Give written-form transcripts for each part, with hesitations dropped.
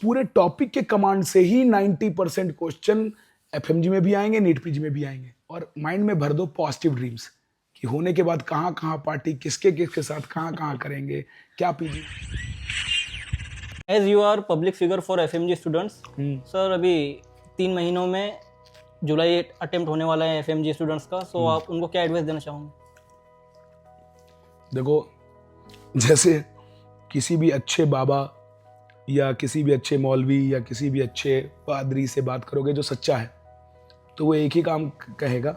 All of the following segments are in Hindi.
पूरे टॉपिक के कमांड से ही 90% क्वेश्चन एफएमजी में भी आएंगे, नीट पीजी में भी आएंगे। और माइंड में भर दो पॉजिटिव ड्रीम्स कि होने के बाद कहाँ कहाँ पार्टी, किसके किसके साथ कहाँ कहाँ करेंगे, क्या PG. As you are public figure for FMG students sir, अभी 3 महीनों में जुलाई अटेम्प्ट होने वाला है एफएमजी स्टूडेंट्स का, सो आप उनको क्या एडवाइस देना चाहोगे? देखो, जैसे किसी भी अच्छे बाबा या किसी भी अच्छे मौलवी या किसी भी अच्छे पादरी से बात करोगे जो सच्चा है, तो वो एक ही काम कहेगा,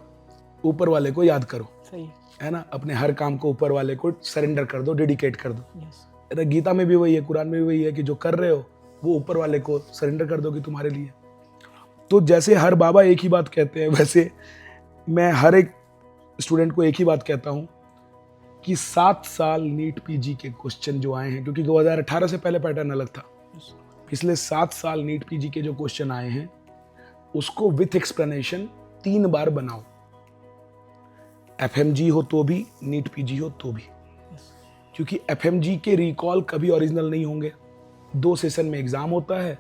ऊपर वाले को याद करो। सही है ना, अपने हर काम को ऊपर वाले को सरेंडर कर दो, डेडिकेट कर दो। yes. गीता में भी वही है, कुरान में भी वही है कि जो कर रहे हो वो ऊपर वाले को सरेंडर कर दो कि तुम्हारे लिए। तो जैसे हर बाबा एक ही बात कहते हैं, वैसे मैं हर एक स्टूडेंट को एक ही बात कहता हूँ कि 7 साल नीट पीजी के क्वेश्चन जो आए हैं, क्योंकि 2018 से पहले पैटर्न अलग था, पिछले 7 साल नीट पीजी के जो क्वेश्चन आए हैं उसको विथ एक्सप्लेनेशन 3 बार बनाओ। एफएमजी हो तो भी, नीट पीजी हो तो भी, क्योंकि एफएमजी के रिकॉल कभी ओरिजिनल नहीं होंगे। 2 सेशन में एग्जाम होता है,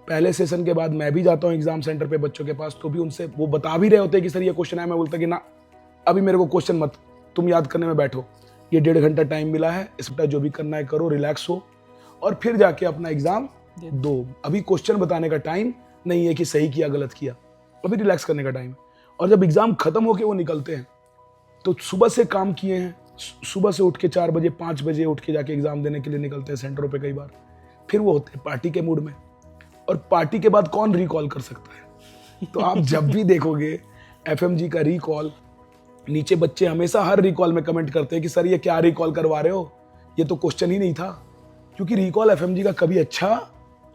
पहले सेशन के बाद मैं भी जाता हूँ एग्जाम सेंटर पे बच्चों के पास, तो भी उनसे वो बता भी रहे होते हैं कि सर ये क्वेश्चन आया, मैं बोलता कि ना अभी मेरे को क्वेश्चन मत, तुम याद करने में बैठो, ये 1.5 घंटा टाइम मिला है, इसमें जो भी करना है करो, रिलैक्स हो और फिर जाके अपना एग्जाम दो। अभी क्वेश्चन बताने का टाइम नहीं है कि सही किया गलत किया, अभी रिलैक्स करने का टाइम है। और जब एग्जाम खत्म होके वो निकलते हैं तो सुबह से काम किए हैं, सुबह से उठ के 4 बजे 5 बजे उठ के जाके एग्जाम देने के लिए निकलते हैं सेंटरों पे कई बार, फिर वो होते हैं पार्टी के मूड में। और पार्टी के बाद कौन रिकॉल कर सकता है? तो आप जब भी देखोगे एफएमजी का रिकॉल, नीचे बच्चे हमेशा हर रिकॉल में कमेंट करते हैं कि सर ये क्या रिकॉल करवा रहे हो, ये तो क्वेश्चन ही नहीं था। क्योंकि रिकॉल एफएमजी का कभी अच्छा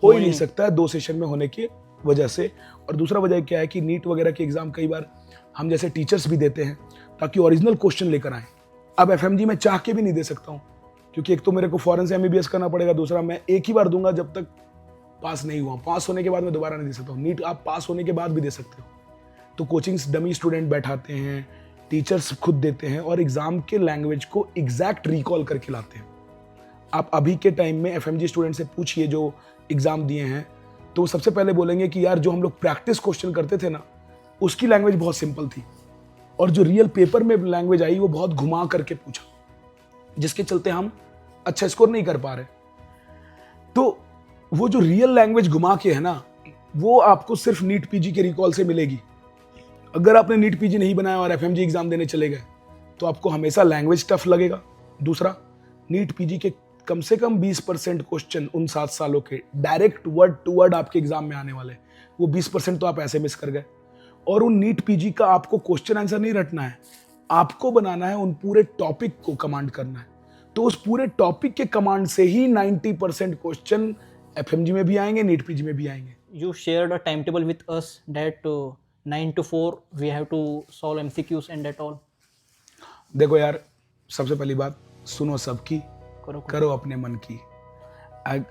हो ही नहीं सकता है 2 सेशन में होने की वजह से। और दूसरा वजह क्या है कि नीट वगैरह के एग्जाम कई बार हम जैसे टीचर्स भी देते हैं ताकि ओरिजिनल क्वेश्चन लेकर आए। अब एफएमजी में चाह के भी नहीं दे सकता हूँ, क्योंकि एक तो मेरे को फॉरेन से एमबीबीएस करना पड़ेगा, दूसरा मैं एक ही बार दूंगा जब तक पास नहीं हुआ, पास होने के बाद मैं दोबारा नहीं दे सकता हूँ। नीट आप पास होने के बाद भी दे सकते हो। तो कोचिंग्स डमी स्टूडेंट बैठाते हैं, टीचर्स खुद देते हैं और एग्जाम के लैंग्वेज को एग्जैक्ट रिकॉल करके लाते हैं। आप अभी के टाइम में एफएमजी स्टूडेंट से पूछिए जो एग्जाम दिए हैं, तो वो सबसे पहले बोलेंगे कि यार जो हम लोग प्रैक्टिस क्वेश्चन करते थे ना, उसकी लैंग्वेज बहुत सिंपल थी और जो रियल पेपर में लैंग्वेज आई वो बहुत घुमा करके पूछा, जिसके चलते हम अच्छा स्कोर नहीं कर पा रहे। तो वो जो रियल लैंग्वेज घुमा के है ना, वो आपको सिर्फ नीट पीजी के रिकॉल से मिलेगी। अगर आपने नीट पीजी नहीं बनाया और एफएमजी एग्जाम देने चले गए तो आपको हमेशा लैंग्वेज टफ लगेगा। दूसरा, नीट पीजी के कम से कम 20% क्वेश्चन उन 7 सालों के डायरेक्ट वर्ड टू वर्ड आपके एग्जाम में आने वाले, वो 20% तो आप ऐसे मिस कर गए। और उन नीट पीजी का आपको क्वेश्चन आंसर नहीं रटना है, आपको बनाना है उन पूरे टॉपिक को कमांड करना है। तो उस पूरे टॉपिक के कमांड से ही 90% क्वेश्चन एफएमजी में भी आएंगे, नीट पीजी में भी आएंगे। You shared a timetable with us that 9 to 4 we have to solve MCQs and that all. देखो यार, सबसे पहली बात सुनो सबकी, करो अपने मन की।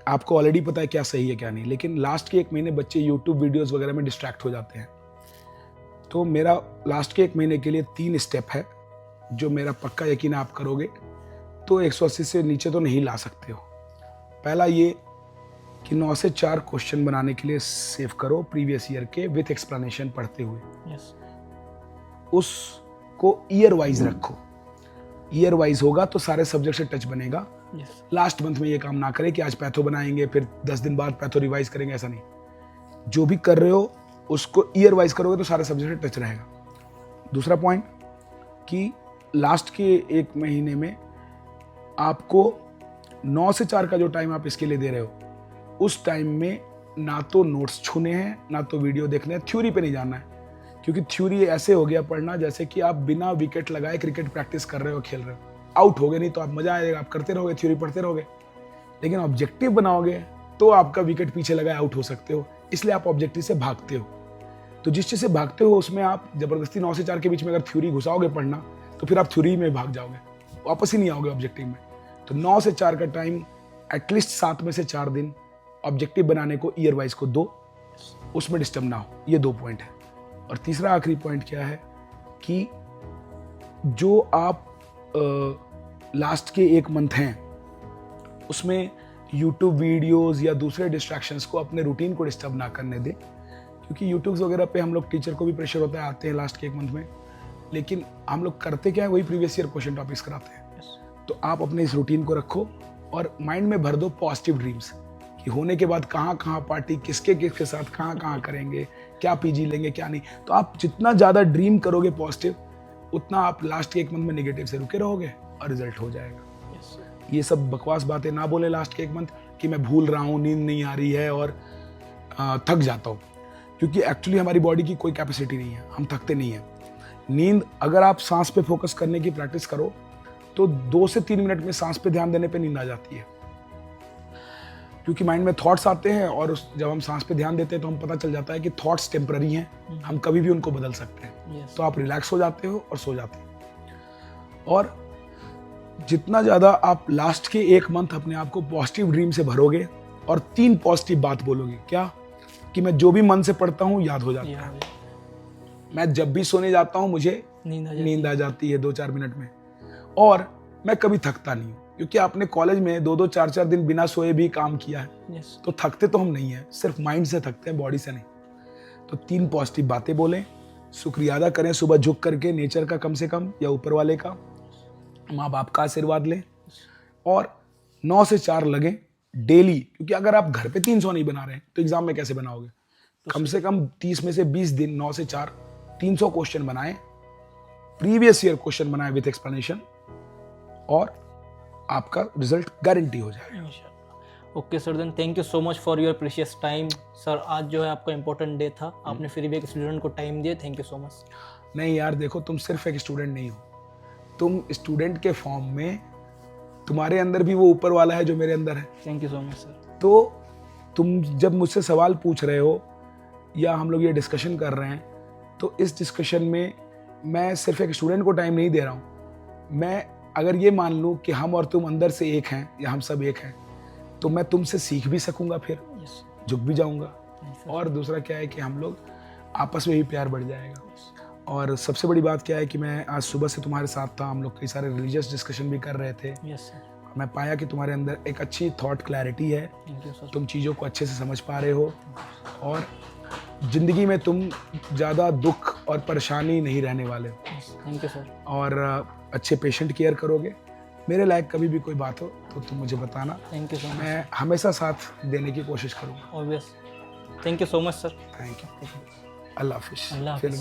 आपको ऑलरेडी पता है क्या सही है क्या नहीं, लेकिन लास्ट के 1 महीने बच्चे यूट्यूब वीडियोस वगैरह में डिस्ट्रैक्ट हो जाते हैं। तो मेरा लास्ट के 1 महीने के लिए 3 स्टेप है जो मेरा पक्का यकीन आप करोगे तो 180 से नीचे तो नहीं ला सकते हो। पहला ये कि 9 से 4 क्वेश्चन बनाने के लिए सेव करो प्रीवियस ईयर के विथ एक्सप्लेनेशन पढ़ते हुए। Yes. उसको ईयर वाइज रखो, ईयर वाइज होगा तो सारे सब्जेक्ट से टच बनेगा। Yes. लास्ट मंथ में ये काम ना करें कि आज पैथो बनाएंगे फिर 10 दिन बाद पैथो रिवाइज करेंगे, ऐसा नहीं। जो भी कर रहे हो उसको ईयर वाइज करोगे तो सारे सब्जेक्ट से टच रहेगा। दूसरा पॉइंट कि लास्ट के 1 महीने में आपको 9 से 4 का जो टाइम आप इसके लिए दे रहे हो, उस टाइम में ना तो नोट्स छूने हैं ना तो वीडियो देखने हैं, थ्योरी पे नहीं जाना है। क्योंकि थ्योरी ऐसे हो गया पढ़ना जैसे कि आप बिना विकेट लगाए क्रिकेट प्रैक्टिस कर रहे हो, खेल रहे हो, आउट हो गए नहीं तो आप मजा आएगा, आप करते रहोगे, थ्योरी पढ़ते रहोगे। लेकिन ऑब्जेक्टिव बनाओगे तो आपका विकेट पीछे लगाए आउट हो सकते हो, इसलिए आप ऑब्जेक्टिव से भागते हो। तो जिस चीज़ से भागते हो उसमें आप जबरदस्ती 9 से 4 के बीच में अगर थ्योरी घुसाओगे पढ़ना तो फिर आप थ्योरी में भाग जाओगे, वापस ही नहीं आओगे ऑब्जेक्टिव में। तो 9 से 4 का टाइम एटलीस्ट 7 में से 4 दिन ऑब्जेक्टिव बनाने को ईयर वाइज को दो, उसमें डिस्टर्ब ना हो। ये 2 पॉइंट है। और तीसरा आखिरी पॉइंट क्या है कि जो आप लास्ट के 1 मंथ हैं उसमें यूट्यूब वीडियोस या दूसरे डिस्ट्रैक्शंस को अपने रूटीन को डिस्टर्ब ना करने दें, क्योंकि यूट्यूब्स वगैरह पे हम लोग टीचर को भी प्रेशर होता है, आते हैं लास्ट के 1 मंथ में, लेकिन हम लोग करते क्या है, वही प्रीवियस ईयर क्वेश्चन टॉपिक्स कराते हैं। तो आप अपने इस रूटीन को रखो और माइंड में भर दो पॉजिटिव ड्रीम्स कि होने के बाद कहाँ कहाँ पार्टी, किसके किसके साथ कहाँ कहाँ करेंगे, क्या पीजी लेंगे क्या नहीं। तो आप जितना ज़्यादा ड्रीम करोगे पॉजिटिव, उतना आप लास्ट के 1 मंथ में नेगेटिव से रुके रहोगे और रिजल्ट हो जाएगा। ये सब बकवास बातें ना बोले लास्ट के 1 मंथ कि मैं भूल रहा हूँ, नींद नहीं आ रही है और थक जाता हूँ, क्योंकि एक्चुअली हमारी बॉडी की कोई कैपेसिटी नहीं है, हम थकते नहीं हैं। नींद, अगर आप सांस पे फोकस करने की प्रैक्टिस करो तो 2 से 3 मिनट में सांस पे ध्यान देने पे नींद आ जाती है, क्योंकि माइंड में थॉट्स आते हैं और जब हम सांस पे ध्यान देते हैं तो हम पता चल जाता है कि थॉट्स टेम्पररी हैं, हम कभी भी उनको बदल सकते हैं। तो आप रिलैक्स हो जाते हो और सो जाते हो। और जितना ज़्यादा आप लास्ट के 1 मंथ अपने आप को पॉजिटिव ड्रीम से भरोगे और 3 पॉजिटिव बात बोलोगे, क्या कि मैं जो भी मन से पढ़ता हूँ याद हो जाता है, मैं जब भी सोने जाता हूँ मुझे नींद आ जाती है 2-4 मिनट में, और मैं कभी थकता नहीं हूँ, क्योंकि आपने कॉलेज में 2-2 4-4 दिन बिना सोए भी काम किया है। तो थकते तो हम नहीं हैं, सिर्फ माइंड से थकते हैं, बॉडी से नहीं। तो 3 पॉजिटिव बातें बोलें, शुक्रिया अदा करें सुबह झुक करके, नेचर का कम से कम या ऊपर वाले का, माँ बाप का आशीर्वाद लें, और 9 से 4 लगें डेली, क्योंकि अगर आप घर पे 300 नहीं बना रहे हैं तो एग्जाम में कैसे बनाओगे। कम से कम 30 में से 20 दिन 9 से 4 300 क्वेश्चन बनाएं, प्रीवियस ईयर क्वेश्चन बनाएं विद एक्सप्लेनेशन, और आपका रिजल्ट गारंटी हो जाएगा। Okay sir, then thank you so much for your precious time. Sir आज जो है आपका इंपॉर्टेंट डे था, आपने फिर भी एक स्टूडेंट को टाइम दिया, थैंक यू सो मच। नहीं यार, देखो तुम सिर्फ एक स्टूडेंट नहीं हो, तुम स्टूडेंट के फॉर्म में तुम्हारे अंदर भी वो ऊपर वाला है जो मेरे अंदर है। Thank you so much sir. तो तुम जब मुझसे सवाल पूछ रहे हो या हम लोग ये डिस्कशन कर रहे हैं, तो इस डिस्कशन में मैं सिर्फ एक स्टूडेंट को टाइम नहीं दे रहा हूँ। मैं अगर ये मान लूँ कि हम और तुम अंदर से एक हैं या हम सब एक हैं, तो मैं तुमसे सीख भी सकूंगा, फिर झुक भी जाऊंगा, और दूसरा क्या है कि हम लोग आपस में भी प्यार बढ़ जाएगा। और सबसे बड़ी बात क्या है कि मैं आज सुबह से तुम्हारे साथ था, हम लोग कई सारे रिलीजियस डिस्कशन भी कर रहे थे। मैं पाया कि तुम्हारे अंदर एक अच्छी थॉट क्लैरिटी है, तुम चीज़ों को अच्छे से समझ पा रहे हो, और ज़िंदगी में तुम ज़्यादा दुख और परेशानी नहीं रहने वाले हो। Thank you sir. और अच्छे पेशेंट केयर करोगे। मेरे लायक कभी भी कोई बात हो तो तुम मुझे बताना। Thank you so much. मैं हमेशा साथ देने की कोशिश करूँगा। Obvious. Thank you so much sir. Thank you. अल्लाह हाफिज़। अल्लाह हाफिज़।